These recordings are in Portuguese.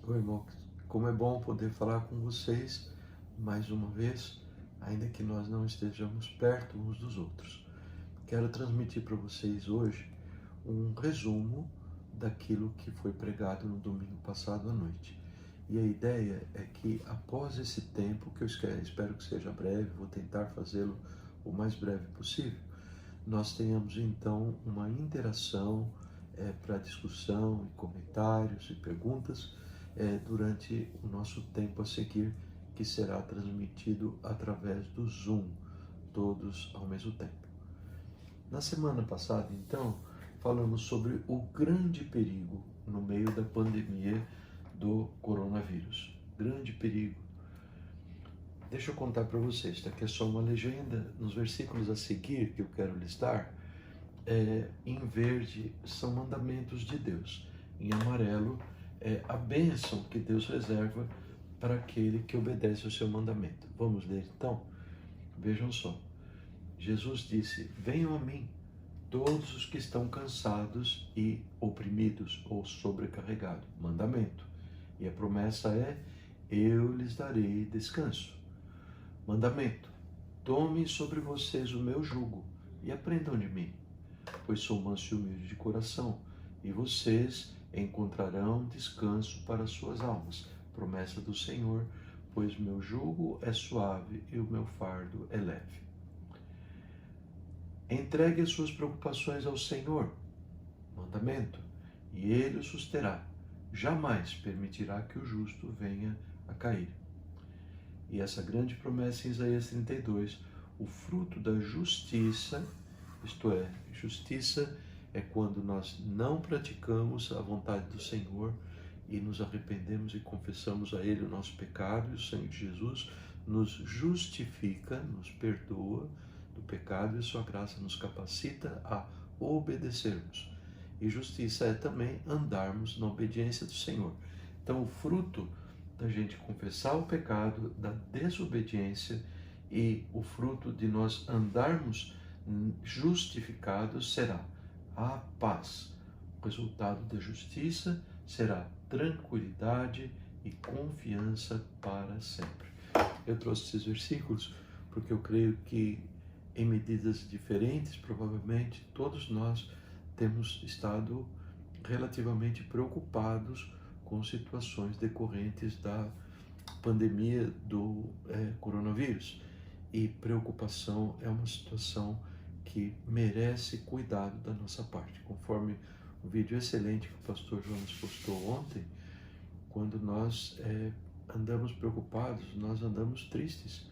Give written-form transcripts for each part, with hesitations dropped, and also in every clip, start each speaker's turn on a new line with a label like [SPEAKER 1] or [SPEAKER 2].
[SPEAKER 1] Oi, irmão, como é bom poder falar com vocês mais uma vez, ainda que nós não estejamos perto uns dos outros. Quero transmitir para vocês hoje um resumo daquilo que foi pregado no domingo passado à noite. E a ideia é que após esse tempo, que eu espero que seja breve, vou tentar fazê-lo o mais breve possível, nós tenhamos então uma interação para discussão e comentários e perguntas durante o nosso tempo a seguir, que será transmitido através do Zoom, todos ao mesmo tempo. Na semana passada, então, falamos sobre o grande perigo no meio da pandemia do coronavírus. Grande perigo. Deixa eu contar para vocês, tá? Que é só uma legenda. Nos versículos a seguir que eu quero listar, em verde são mandamentos de Deus, em amarelo é a bênção que Deus reserva para aquele que obedece ao seu mandamento. Vamos ler então? Vejam só. Jesus disse: venham a mim todos os que estão cansados e oprimidos ou sobrecarregados. Mandamento. E a promessa é: eu lhes darei descanso. Mandamento. Tomem sobre vocês o meu jugo e aprendam de mim, pois sou manso e humilde de coração, e vocês encontrarão descanso para suas almas. Promessa do Senhor, pois meu jugo é suave e o meu fardo é leve. Entregue as suas preocupações ao Senhor, mandamento, e Ele o susterá. Jamais permitirá que o justo venha a cair. E essa grande promessa em Isaías 32, o fruto da justiça, isto é, justiça é quando nós não praticamos a vontade do Senhor e nos arrependemos e confessamos a Ele o nosso pecado, e o sangue de Jesus nos justifica, nos perdoa do pecado, e sua graça nos capacita a obedecermos. E justiça é também andarmos na obediência do Senhor. Então, o fruto da gente confessar o pecado, da desobediência, e o fruto de nós andarmos justificados será a paz. O resultado da justiça será tranquilidade e confiança para sempre. Eu trouxe esses versículos porque eu creio que em medidas diferentes, provavelmente, todos nós temos estado relativamente preocupados com situações decorrentes da pandemia do coronavírus. E preocupação é uma situação que merece cuidado da nossa parte. Conforme o vídeo excelente que o pastor Jonas postou ontem, quando nós andamos preocupados, nós andamos tristes.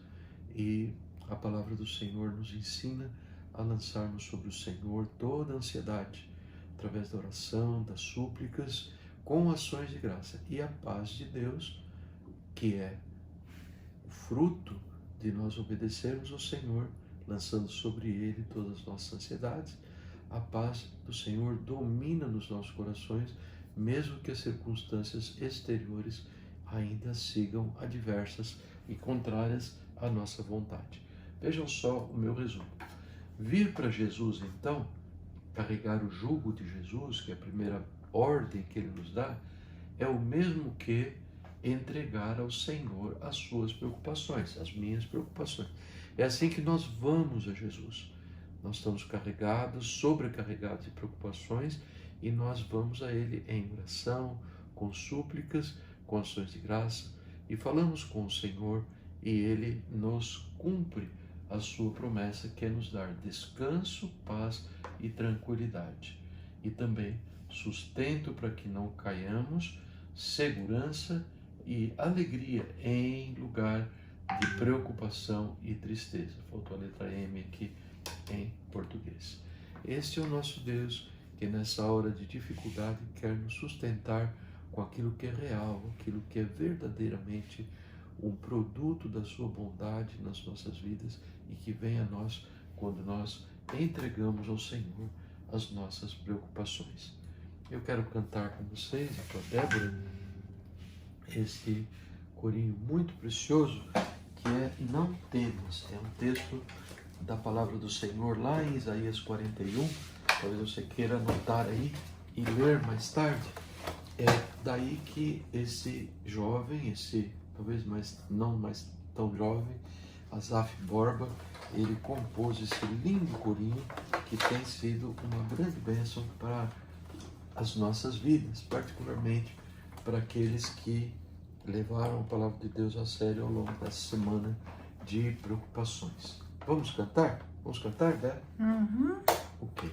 [SPEAKER 1] E a palavra do Senhor nos ensina a lançarmos sobre o Senhor toda a ansiedade, através da oração, das súplicas, com ações de graça. E a paz de Deus, que é o fruto de nós obedecermos ao Senhor, lançando sobre Ele todas as nossas ansiedades, a paz do Senhor domina nos nossos corações, mesmo que as circunstâncias exteriores ainda sigam adversas e contrárias à nossa vontade. Vejam só o meu resumo. Vir para Jesus, então, carregar o jugo de Jesus, que é a primeira ordem que Ele nos dá, é o mesmo que entregar ao Senhor as suas preocupações, as minhas preocupações. É assim que nós vamos a Jesus. Nós estamos carregados, sobrecarregados de preocupações, e nós vamos a Ele em oração, com súplicas, com ações de graça, e falamos com o Senhor, e Ele nos cumpre a sua promessa, que é nos dar descanso, paz e tranquilidade. E também sustento para que não caiamos, segurança e alegria em lugar de preocupação e tristeza. Faltou a letra M aqui em português. Este é o nosso Deus, que nessa hora de dificuldade quer nos sustentar com aquilo que é real, aquilo que é verdadeiramente um produto da sua bondade nas nossas vidas, e que vem a nós quando nós entregamos ao Senhor as nossas preocupações. Eu quero cantar com vocês, com a Débora, esse corinho muito precioso, que é Não Temas. É um texto da palavra do Senhor lá em Isaías 41, talvez você queira anotar aí e ler mais tarde. É daí que esse jovem, esse talvez não mais tão jovem, Asaf Borba, ele compôs esse lindo corinho que tem sido uma grande bênção para as nossas vidas, particularmente para aqueles que levaram a palavra de Deus a sério ao longo dessa semana de preocupações. Vamos cantar? Vamos cantar, Bela?
[SPEAKER 2] Uhum.
[SPEAKER 1] Ok.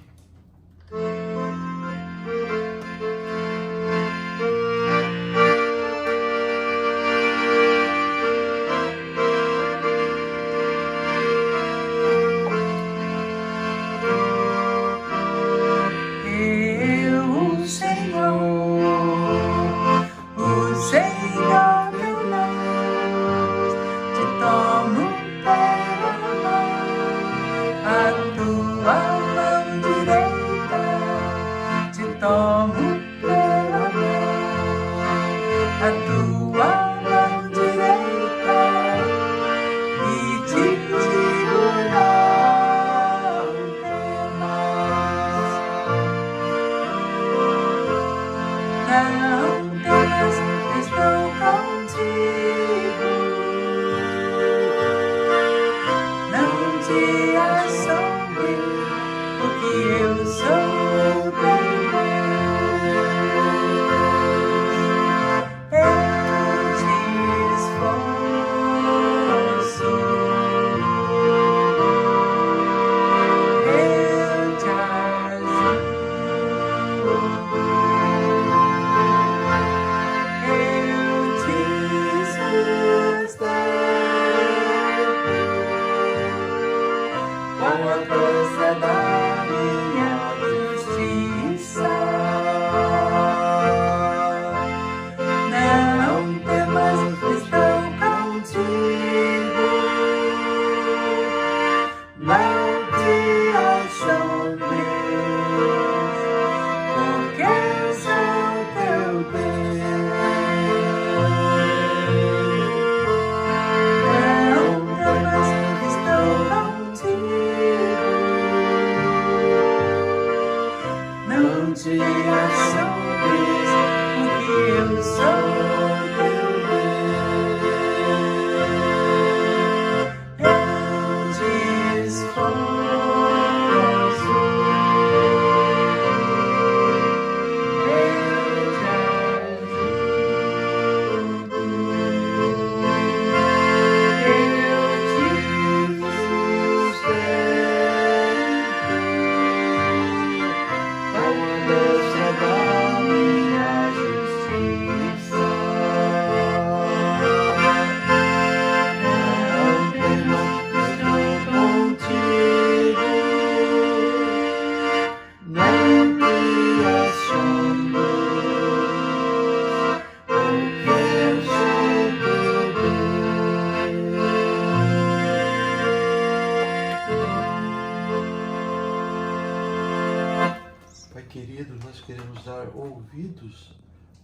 [SPEAKER 1] Querido, nós queremos dar ouvidos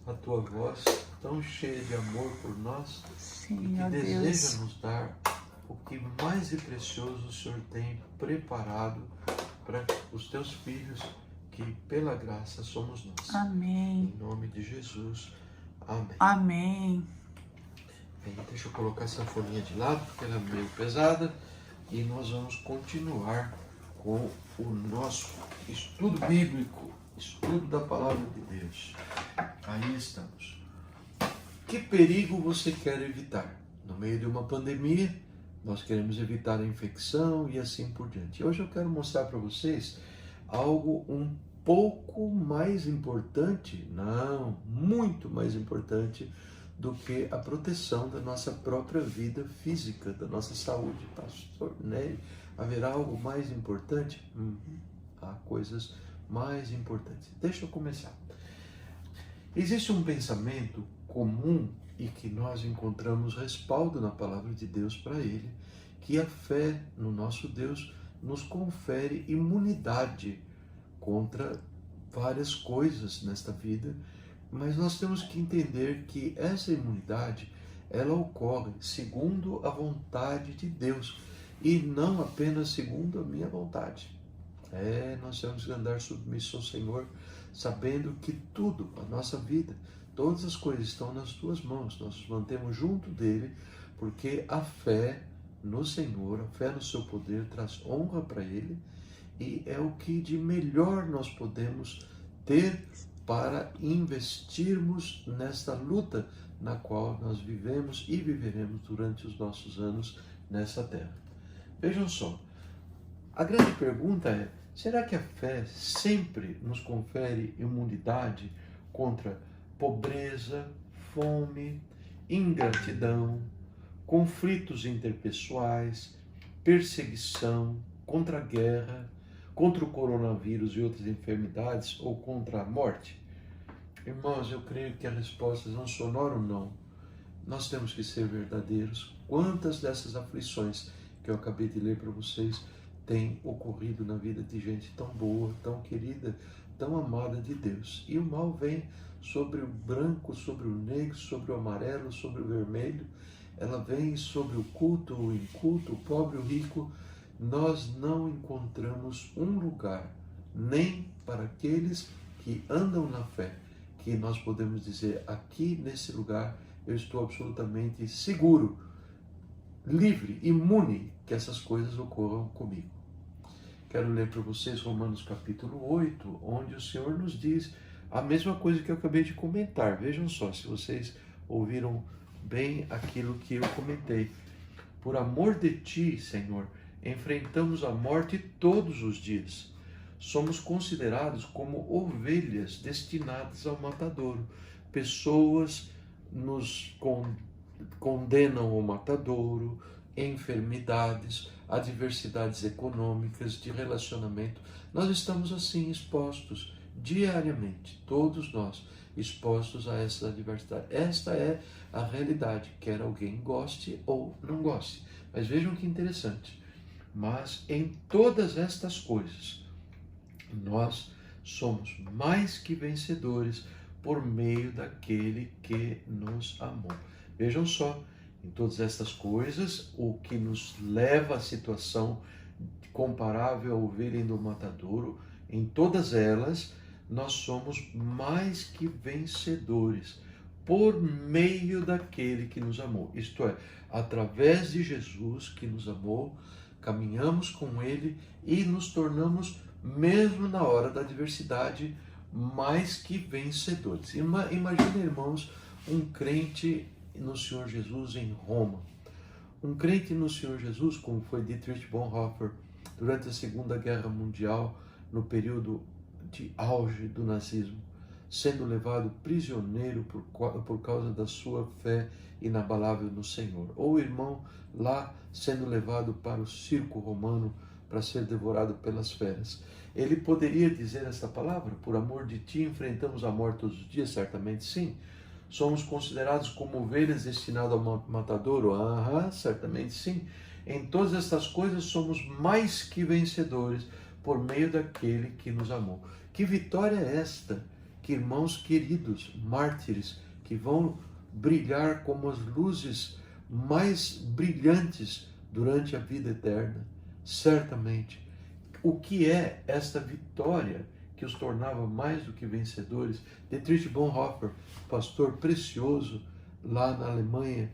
[SPEAKER 1] à Tua voz tão cheia de amor por nós.
[SPEAKER 2] Sim,
[SPEAKER 1] e que deseja
[SPEAKER 2] Deus.
[SPEAKER 1] nos dar o que mais de precioso o Senhor tem preparado para os Teus filhos, que pela graça somos nós.
[SPEAKER 2] Amém.
[SPEAKER 1] Em nome de Jesus. Amém.
[SPEAKER 2] Amém.
[SPEAKER 1] Bem, deixa eu colocar essa folhinha de lado, porque ela é meio pesada, e nós vamos continuar com o nosso estudo bíblico, estudo da palavra de Deus. Aí estamos. Que perigo você quer evitar? No meio de uma pandemia, nós queremos evitar a infecção e assim por diante. Hoje eu quero mostrar para vocês algo um pouco mais importante, não, muito mais importante do que a proteção da nossa própria vida física, da nossa saúde. Pastor Nery, haverá algo mais importante? Há coisas mais importantes. Deixa eu começar. Existe um pensamento comum e que nós encontramos respaldo na palavra de Deus para ele, que a fé no nosso Deus nos confere imunidade contra várias coisas nesta vida, mas nós temos que entender que essa imunidade, ela ocorre segundo a vontade de Deus e não apenas segundo a minha vontade. Nós temos que andar submissos ao Senhor sabendo que tudo, a nossa vida, todas as coisas estão nas tuas mãos. Nós nos mantemos junto dele, porque a fé no Senhor, a fé no seu poder traz honra para ele, e é o que de melhor nós podemos ter para investirmos nesta luta na qual nós vivemos e viveremos durante os nossos anos nessa terra. Vejam só, a grande pergunta é: será que a fé sempre nos confere imunidade contra pobreza, fome, ingratidão, conflitos interpessoais, perseguição, contra a guerra, contra o coronavírus e outras enfermidades ou contra a morte? Irmãos, eu creio que a resposta é um sonoro não. Nós temos que ser verdadeiros. Quantas dessas aflições que eu acabei de ler para vocês têm ocorrido na vida de gente tão boa, tão querida, tão amada de Deus? E o mal vem sobre o branco, sobre o negro, sobre o amarelo, sobre o vermelho. Ela vem sobre o culto, o inculto, o pobre, o rico. Nós não encontramos um lugar, nem para aqueles que andam na fé, que nós podemos dizer: aqui nesse lugar eu estou absolutamente seguro, livre, imune que essas coisas ocorram comigo. Quero ler para vocês Romanos capítulo 8, onde o Senhor nos diz a mesma coisa que eu acabei de comentar. Vejam só, se vocês ouviram bem aquilo que eu comentei. Por amor de ti, Senhor, enfrentamos a morte todos os dias. Somos considerados como ovelhas destinadas ao matadouro. Pessoas nos condenam ao matadouro, enfermidades, adversidades econômicas, de relacionamento. Nós estamos assim expostos diariamente, todos nós expostos a essa adversidade. Esta é a realidade, quer alguém goste ou não goste. Mas vejam que interessante. Mas em todas estas coisas, nós somos mais que vencedores por meio daquele que nos amou. Vejam só, em todas estas coisas, o que nos leva à situação comparável ao ovelha do matadouro, em todas elas, nós somos mais que vencedores por meio daquele que nos amou. Isto é, através de Jesus que nos amou, caminhamos com ele e nos tornamos, mesmo na hora da adversidade, mais que vencedores. Imagine, irmãos, um crente no Senhor Jesus em Roma. Um crente no Senhor Jesus, como foi Dietrich Bonhoeffer, durante a Segunda Guerra Mundial, no período de auge do nazismo, sendo levado prisioneiro por causa da sua fé inabalável no Senhor. Ou o irmão lá sendo levado para o circo romano para ser devorado pelas feras. Ele poderia dizer esta palavra: por amor de ti enfrentamos a morte todos os dias? Certamente sim. Somos considerados como ovelhas destinadas ao matadouro? Certamente sim. Em todas estas coisas somos mais que vencedores por meio daquele que nos amou. Que vitória é esta? Que irmãos queridos, mártires, que vão brilhar como as luzes mais brilhantes durante a vida eterna. Certamente. O que é esta vitória que os tornava mais do que vencedores? Dietrich Bonhoeffer, pastor precioso lá na Alemanha,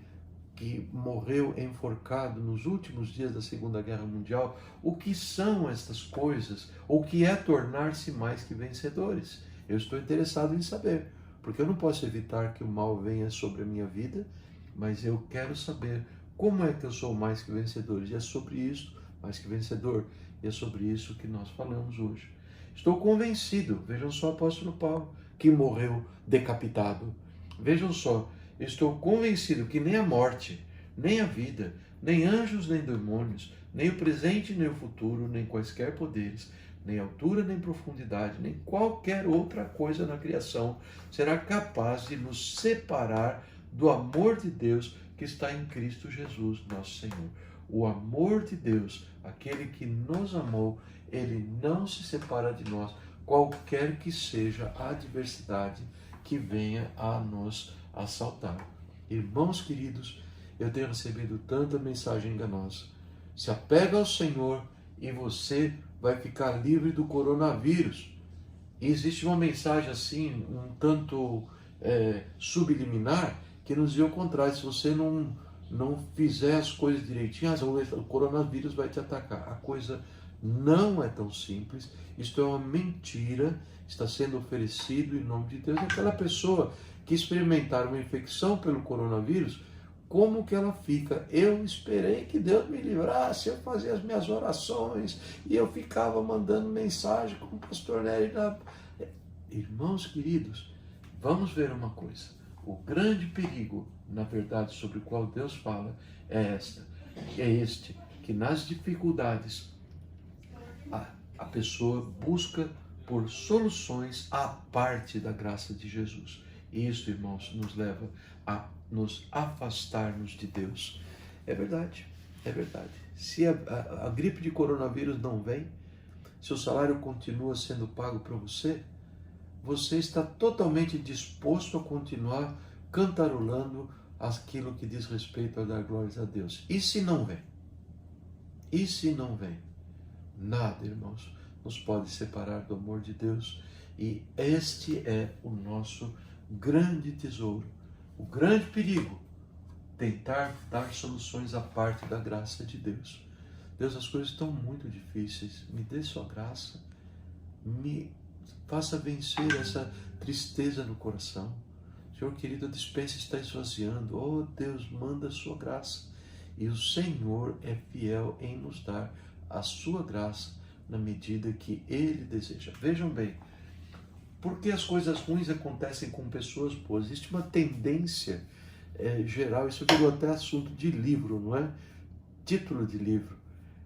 [SPEAKER 1] que morreu enforcado nos últimos dias da Segunda Guerra Mundial. O que são estas coisas? O que é tornar-se mais que vencedores? Eu estou interessado em saber, porque eu não posso evitar que o mal venha sobre a minha vida, mas eu quero saber como é que eu sou mais que vencedor. E é sobre isso, mais que vencedor, e é sobre isso que nós falamos hoje. Estou convencido, vejam só o apóstolo Paulo, que morreu decapitado. Vejam só, estou convencido que nem a morte, nem a vida, nem anjos, nem demônios, nem o presente, nem o futuro, nem quaisquer poderes, nem altura, nem profundidade, nem qualquer outra coisa na criação será capaz de nos separar do amor de Deus que está em Cristo Jesus, nosso Senhor. O amor de Deus, aquele que nos amou, ele não se separa de nós, qualquer que seja a adversidade que venha a nos assaltar. Irmãos queridos, eu tenho recebido tanta mensagem enganosa. Se apega ao Senhor e você vai ficar livre do coronavírus. E existe uma mensagem assim, um tanto subliminar, que nos diz o contrário: se você não fizer as coisas direitinho, o coronavírus vai te atacar. A coisa não é tão simples. Isto é uma mentira, está sendo oferecido em nome de Deus. Aquela pessoa que experimentar uma infecção pelo coronavírus, como que ela fica? Eu esperei que Deus me livrasse, eu fazia as minhas orações e eu ficava mandando mensagem como o pastor Nery. Irmãos queridos, vamos ver uma coisa. O grande perigo, na verdade, sobre o qual Deus fala é este, que nas dificuldades a pessoa busca por soluções à parte da graça de Jesus. E isso, irmãos, nos leva a nos afastarmos de Deus. É verdade, é verdade. Se a gripe de coronavírus não vem, se o salário continua sendo pago para você, você está totalmente disposto a continuar cantarolando aquilo que diz respeito a dar glórias a Deus. E se não vem? E se não vem? Nada, irmãos, nos pode separar do amor de Deus. E este é o nosso grande tesouro, o grande perigo, tentar dar soluções à parte da graça de Deus. Deus, as coisas estão muito difíceis, me dê sua graça, me faça vencer essa tristeza no coração. Senhor querido, a despensa está esvaziando. Oh Deus, manda a sua graça. E o Senhor é fiel em nos dar a sua graça na medida que Ele deseja. Vejam bem, por que as coisas ruins acontecem com pessoas boas? Existe uma tendência geral, isso virou até assunto de livro, não é? Título de livro.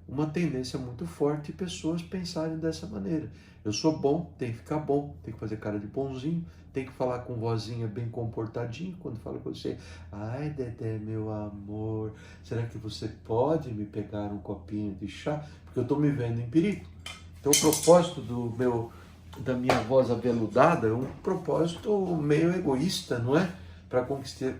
[SPEAKER 1] Uma tendência muito forte de pessoas pensarem dessa maneira. Eu sou bom, tem que ficar bom, tem que fazer cara de bonzinho, tem que falar com vozinha bem comportadinho quando fala com você. Ai, Dedé, meu amor, será que você pode me pegar um copinho de chá? Porque eu estou me vendo em perigo. Então o propósito da minha voz aveludada é um propósito meio egoísta, não é? Para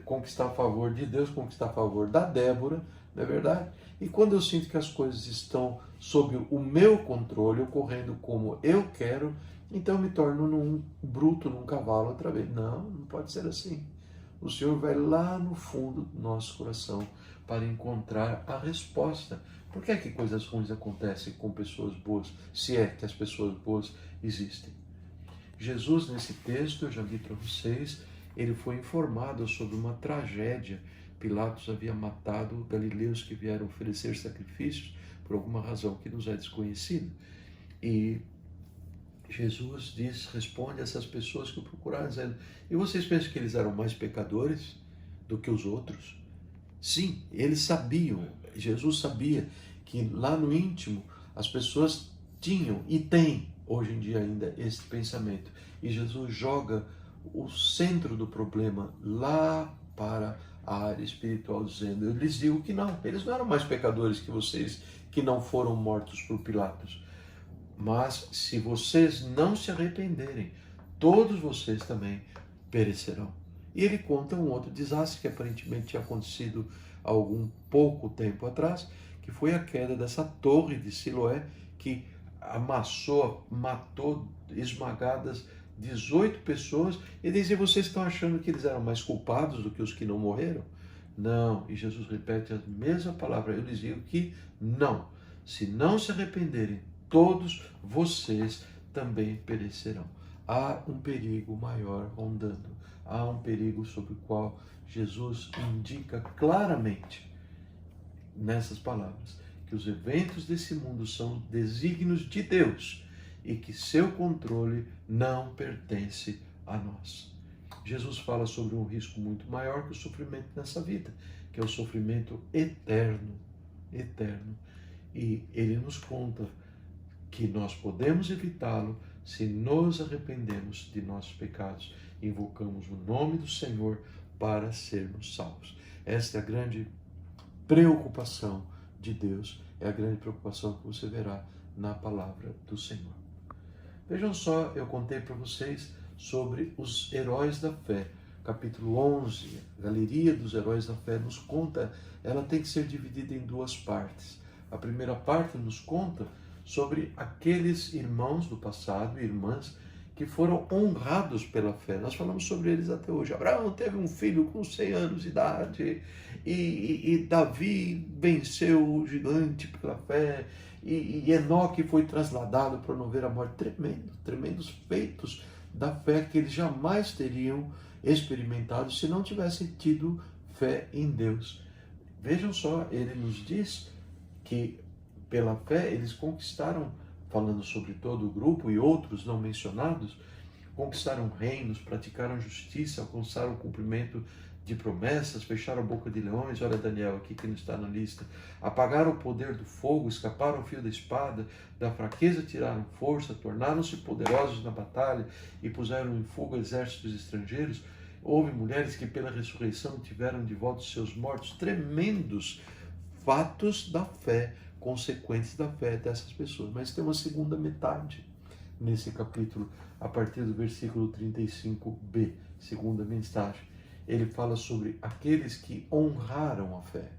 [SPEAKER 1] conquistar a favor de Deus, conquistar a favor da Débora, não é verdade? E quando eu sinto que as coisas estão sob o meu controle, ocorrendo como eu quero, então eu me torno num bruto, num cavalo outra vez. Não, não pode ser assim. O Senhor vai lá no fundo do nosso coração para encontrar a resposta. Por que é que coisas ruins acontecem com pessoas boas, se é que as pessoas boas existem? Jesus, nesse texto, eu já li para vocês, ele foi informado sobre uma tragédia. Pilatos havia matado galileus que vieram oferecer sacrifícios por alguma razão que nos é desconhecida. E Jesus responde a essas pessoas que o procuraram, dizendo: e vocês pensam que eles eram mais pecadores do que os outros? Sim, eles sabiam, Jesus sabia que lá no íntimo as pessoas tinham e têm hoje em dia ainda esse pensamento. E Jesus joga o centro do problema lá para a área espiritual, dizendo: eu lhes digo que não, eles não eram mais pecadores que vocês, que não foram mortos por Pilatos. Mas se vocês não se arrependerem, todos vocês também perecerão. E ele conta um outro desastre que aparentemente tinha acontecido há algum pouco tempo atrás, que foi a queda dessa torre de Siloé, que matou esmagadas 18 pessoas. E dizia: vocês estão achando que eles eram mais culpados do que os que não morreram? Não. E Jesus repete a mesma palavra: eu lhes digo que não. Se não se arrependerem, todos vocês também perecerão. Há um perigo maior rondando. Há um perigo sobre o qual Jesus indica claramente nessas palavras que os eventos desse mundo são desígnios de Deus e que seu controle não pertence a nós. Jesus fala sobre um risco muito maior que o sofrimento nessa vida, que é o sofrimento eterno, eterno. E ele nos conta que nós podemos evitá-lo se nos arrependemos de nossos pecados e invocamos o nome do Senhor para sermos salvos. Esta é a grande preocupação de Deus, é a grande preocupação que você verá na palavra do Senhor. Vejam só, eu contei para vocês sobre os heróis da fé. Capítulo 11, a galeria dos heróis da fé nos conta, ela tem que ser dividida em duas partes. A primeira parte nos conta sobre aqueles irmãos do passado, irmãs, que foram honrados pela fé. Nós falamos sobre eles até hoje. Abraão teve um filho com 100 anos de idade, e Davi venceu o gigante pela fé, e Enoque foi trasladado para não ver a morte. Tremendos feitos da fé que eles jamais teriam experimentado se não tivessem tido fé em Deus. Vejam só, ele nos diz que pela fé eles conquistaram, falando sobre todo o grupo e outros não mencionados, conquistaram reinos, praticaram justiça, alcançaram o cumprimento de promessas, fecharam a boca de leões, olha Daniel aqui que não está na lista, apagaram o poder do fogo, escaparam o fio da espada, da fraqueza tiraram força, tornaram-se poderosos na batalha e puseram em fuga exércitos estrangeiros. Houve mulheres que pela ressurreição tiveram de volta os seus mortos. Tremendos fatos da fé, consequentes da fé dessas pessoas. Mas tem uma segunda metade nesse capítulo, a partir do versículo 35b, segunda mensagem. Ele fala sobre aqueles que honraram a fé,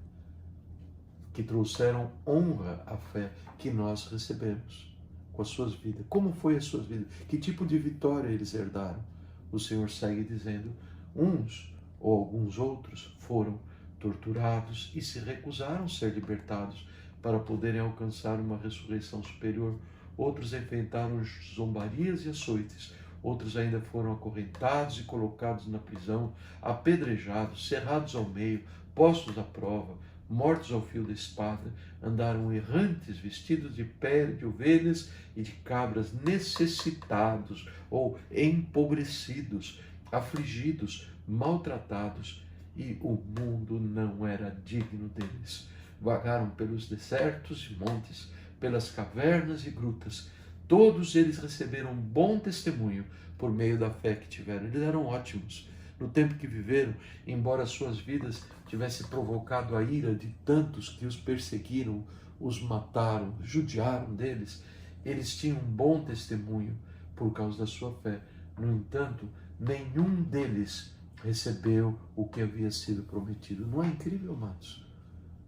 [SPEAKER 1] que trouxeram honra à fé que nós recebemos com as suas vidas. Como foi as suas vidas? Que tipo de vitória eles herdaram? O Senhor segue dizendo, uns ou alguns outros foram torturados e se recusaram a ser libertados para poderem alcançar uma ressurreição superior. Outros enfrentaram zombarias e açoites. Outros ainda foram acorrentados e colocados na prisão, apedrejados, cerrados ao meio, postos à prova, mortos ao fio da espada. Andaram errantes, vestidos de pele de ovelhas e de cabras, necessitados ou empobrecidos, afligidos, maltratados, e o mundo não era digno deles. Vagaram pelos desertos e montes, pelas cavernas e grutas. Todos eles receberam bom testemunho por meio da fé que tiveram. Eles eram ótimos no tempo que viveram, embora suas vidas tivessem provocado a ira de tantos que os perseguiram, os mataram, judiaram deles. Eles tinham bom testemunho por causa da sua fé. No entanto, nenhum deles recebeu o que havia sido prometido. Não é incrível, amados?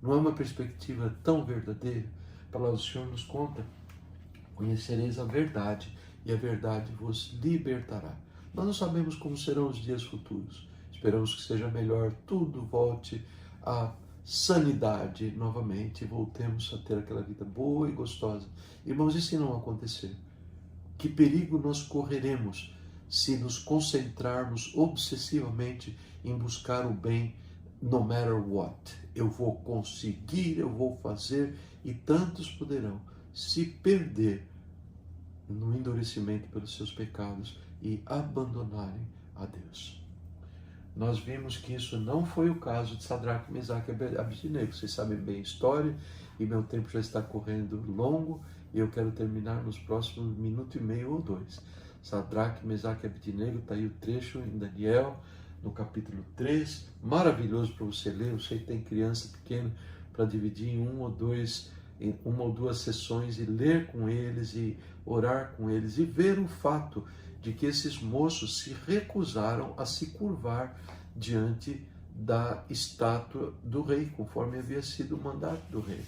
[SPEAKER 1] Não é uma perspectiva tão verdadeira? A palavra do Senhor nos conta, conhecereis a verdade e a verdade vos libertará. Nós não sabemos como serão os dias futuros. Esperamos que seja melhor, tudo volte à sanidade novamente e voltemos a ter aquela vida boa e gostosa. Irmãos, e se não acontecer? Que perigo nós correremos se nos concentrarmos obsessivamente em buscar o bem, no matter what. Eu vou conseguir, eu vou fazer, e tantos poderão se perder no endurecimento pelos seus pecados e abandonarem a Deus. Nós vimos que isso não foi o caso de Sadraque, Mesaque e Abednego. Vocês sabem bem a história e meu tempo já está correndo longo e eu quero terminar nos próximos minuto e meio ou dois. Sadraque, Mesaque e Abednego, está aí o trecho em Daniel, no capítulo 3, maravilhoso para você ler. Eu sei que tem criança pequena para dividir em uma ou duas sessões e ler com eles e orar com eles e ver o fato de que esses moços se recusaram a se curvar diante da estátua do rei, conforme havia sido o mandato do rei.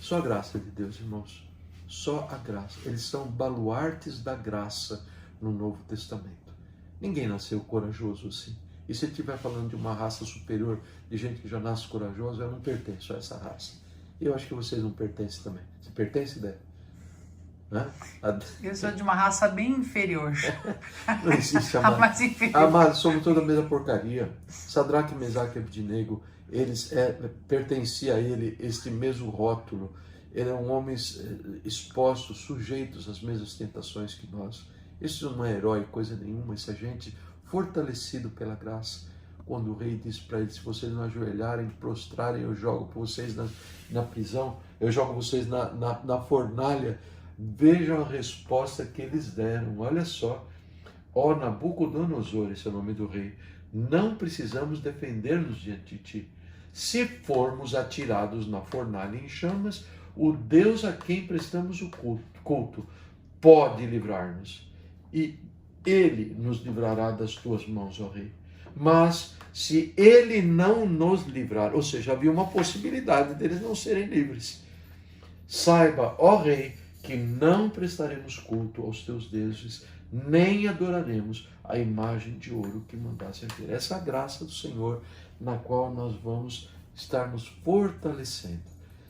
[SPEAKER 1] Só a graça de Deus, irmãos. Só a graça. Eles são baluartes da graça no Novo Testamento. Ninguém nasceu corajoso assim. E se estiver falando de uma raça superior, de gente que já nasce corajosa, eu não pertenço a essa raça. E eu acho que vocês não pertencem também. Você pertence, Débora?
[SPEAKER 2] Eu sou de uma raça bem inferior.
[SPEAKER 1] Não existe a mais inferior. Amados, somos toda a mesma porcaria. Sadraque, Mesaque e Abednego, eles pertencia a ele este mesmo rótulo. Eram homens expostos, sujeitos às mesmas tentações que nós. Isso não é herói, coisa nenhuma. Isso é gente fortalecido pela graça. Quando o rei disse para eles, se vocês não ajoelharem, prostrarem, eu jogo vocês na prisão, eu jogo vocês na fornalha. Vejam a resposta que eles deram. Olha só. Ó Nabucodonosor, esse é o nome do rei, não precisamos defender-nos diante de ti. Se formos atirados na fornalha em chamas, o Deus a quem prestamos o culto pode livrar-nos. E ele nos livrará das tuas mãos, ó rei. Mas se ele não nos livrar, ou seja, havia uma possibilidade deles não serem livres. Saiba, ó rei, que não prestaremos culto aos teus deuses, nem adoraremos a imagem de ouro que mandasse erguer. Essa é a graça do Senhor na qual nós vamos estar nos fortalecendo.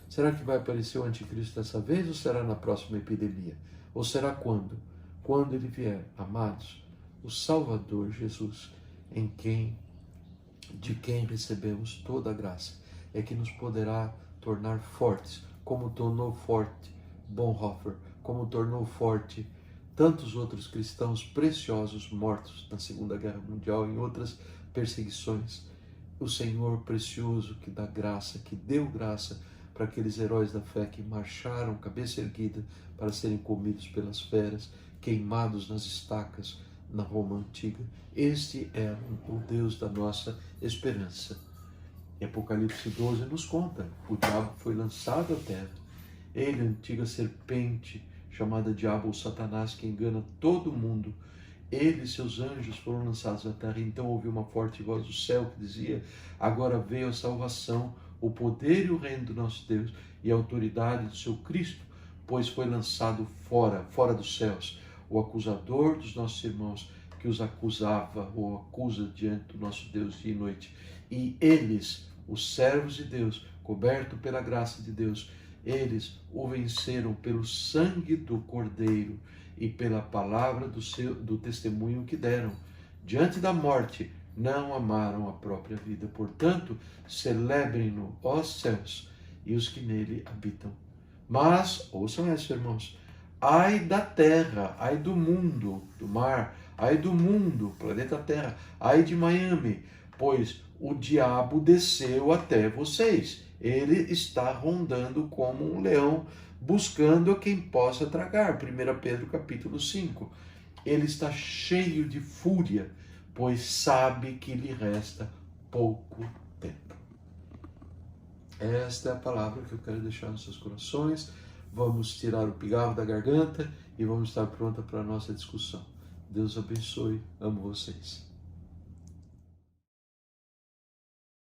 [SPEAKER 1] Será que vai aparecer o anticristo dessa vez ou será na próxima epidemia? Ou será quando? Quando ele vier, amados, o Salvador Jesus, de quem recebemos toda a graça, é que nos poderá tornar fortes, como tornou forte Bonhoeffer, como tornou forte tantos outros cristãos preciosos mortos na Segunda Guerra Mundial e em outras perseguições. O Senhor precioso que dá graça, que deu graça para aqueles heróis da fé que marcharam cabeça erguida para serem comidos pelas feras, queimados nas estacas na Roma antiga. Este é o Deus da nossa esperança. E Apocalipse 12 nos conta: o diabo foi lançado à terra. Ele, a antiga serpente, chamada diabo ou Satanás, que engana todo mundo, ele e seus anjos foram lançados à terra. Então ouviu uma forte voz do céu que dizia: agora veio a salvação, o poder e o reino do nosso Deus e a autoridade do seu Cristo, pois foi lançado fora dos céus, o acusador dos nossos irmãos, que os acusava ou acusa diante do nosso Deus dia e noite. E eles, os servos de Deus, cobertos pela graça de Deus, eles o venceram pelo sangue do Cordeiro e pela palavra do testemunho que deram. Diante da morte, não amaram a própria vida. Portanto, celebrem-no, ó céus, e os que nele habitam. Mas, ouçam isso, irmãos, ai da terra, ai do mundo, do mar, ai do mundo, planeta Terra, ai de Miami, pois o diabo desceu até vocês. Ele está rondando como um leão, buscando a quem possa tragar. 1 Pedro capítulo 5. Ele está cheio de fúria, pois sabe que lhe resta pouco tempo. Esta é a palavra que eu quero deixar nos seus corações. Vamos tirar o pigarro da garganta e vamos estar pronta para a nossa discussão. Deus abençoe. Amo vocês.